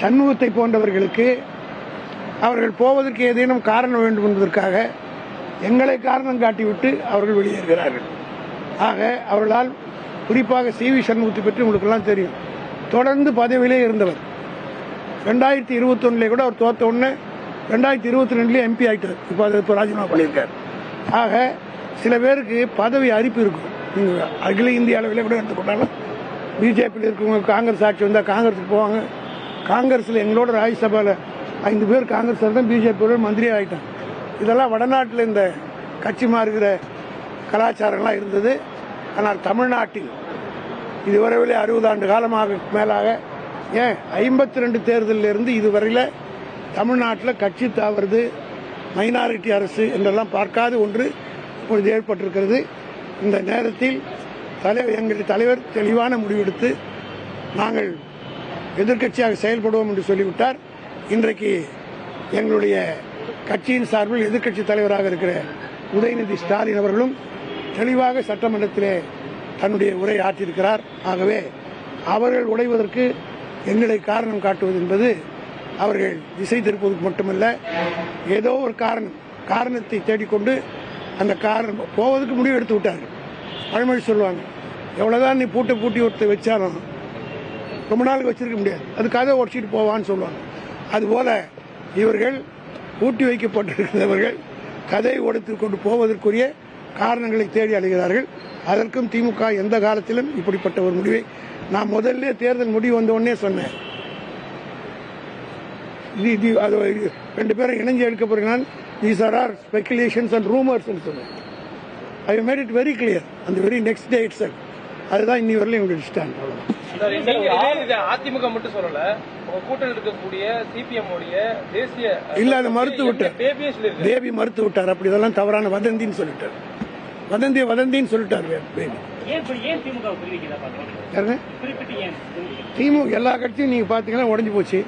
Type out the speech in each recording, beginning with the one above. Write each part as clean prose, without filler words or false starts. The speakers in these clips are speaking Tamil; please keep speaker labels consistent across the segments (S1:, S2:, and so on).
S1: சண்முகத்தை போன்றவர்களுக்கு அவர்கள் போவதற்கு ஏதேனும் காரணம் வேண்டும் என்பதற்காக எங்களை காரணம் காட்டிவிட்டு அவர்கள் வெளியேறுகிறார்கள். ஆக அவர்களால் குறிப்பாக சி.வி. சண்முகத்தை பற்றி உங்களுக்கெல்லாம் தெரியும். தொடர்ந்து பதவியிலே இருந்தவர். 2021 கூட அவர் தோத்த உடனே 2022 எம்பி ஆயிட்டார். இப்போ ராஜினாமா பண்ணியிருக்கார். ஆக சில பேருக்கு பதவி அரிப்பு இருக்கும். நீங்கள் அகில இந்திய அளவில் கூட எடுத்துக்கொண்டாலும் பிஜேபியில் இருக்கவங்க காங்கிரஸ் ஆட்சி வந்தால் காங்கிரஸுக்கு போவாங்க. காங்கிரஸில் எங்களோட ராஜ்யசபாவில் 5 பேர் காங்கிரஸ் தான் பிஜேபியோட மந்திரி ஆகிட்டாங்க. இதெல்லாம் வடநாட்டில் இந்த கட்சி மாறுகிற கலாச்சாரங்கள்லாம் இருந்தது. ஆனால் தமிழ்நாட்டில் இதுவரையிலே 60 ஆண்டு காலமாக மேலாக ஏன் 52 தேர்தலில் இருந்து இதுவரையில் தமிழ்நாட்டில் கட்சி தாவறது மைனாரிட்டி அரசு என்றெல்லாம் பார்க்காத ஒன்று இப்பொழுது ஏற்பட்டிருக்கிறது. இந்த நேரத்தில் எங்களுடைய தலைவர் தெளிவான முடிவெடுத்து நாங்கள் எதிர்க்கட்சியாக செயல்படுவோம் என்று சொல்லிவிட்டார். இன்றைக்கு எங்களுடைய கட்சியின் சார்பில் எதிர்க்கட்சி தலைவராக இருக்கிற உதயநிதி ஸ்டாலின் அவர்களும் தெளிவாக சட்டமன்றத்திலே தன்னுடைய உரை ஆற்றியிருக்கிறார். ஆகவே அவர்கள் உடைவதற்கு எங்களை காரணம் காட்டுவது என்பது அவர்கள் திசை திருப்பதற்கு மட்டுமல்ல, ஏதோ ஒரு காரணத்தை தேடிக்கொண்டு அந்த காரணம் போவதற்கு முடிவு எடுத்து விட்டார்கள். பழமொழி சொல்லுவாங்க, எவ்வளவுதான் நீ பூட்டி ஒருத்த வச்சாலும் ரொம்ப நாளுக்கு வச்சிருக்க முடியாது, அது கதை உடச்சிட்டு போவான்னு சொல்லுவாங்க. அதுபோல இவர்கள் பூட்டி வைக்கப்பட்டிருக்கிறவர்கள் கதை உடைத்து கொண்டு போவதற்குரிய காரணங்களை தேடி அடைகிறார்கள். அதற்கும் திமுக எந்த காலத்திலும் இப்படிப்பட்ட ஒரு முடிவை நான் முதல்ல தேர்தல் முடிவு வந்த உடனே சொன்னேன். இது 2 பேரும் இணைஞ்சு எடுக்க போறீங்கன்னா these are all speculations and rumors ன்னு சொன்னேன். I made it very clear on the very next day itself. அதுதான் இன்னி வரல எங்களுடைய ஸ்டாண்ட்.
S2: அதிமுக மட்டும் சொல்லல, கூட்டத்தில் இருக்கக்கூடிய சிபிஎம் உடைய தேசிய
S1: இல்ல அதை மறுத்து விட்டார். தேவி மறுத்து விட்டார். அப்படி இதெல்லாம் தவறான வதந்தின்னு சொல்லிட்டார். வதந்தின்னு சொல்லிட்டார். திமுக எல்லா கட்சியும் நீங்க பாத்தீங்கன்னா உடைஞ்சு போச்சு.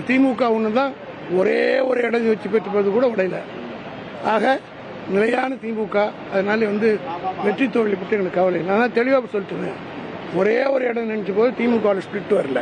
S1: திமுக ஒண்ணுதான் ஒரே ஒரு இடம் வச்சு பெற்று கூட உடையல. ஆக நிலையான திமுக. அதனால வெற்றி தோல்வி பற்றி எனக்கு கவலை. நான் தெளிவாக சொல்லிட்டு ஒரே ஒரு இடம் நினைச்ச போது திமுக ஸ்பிளிட் வரல.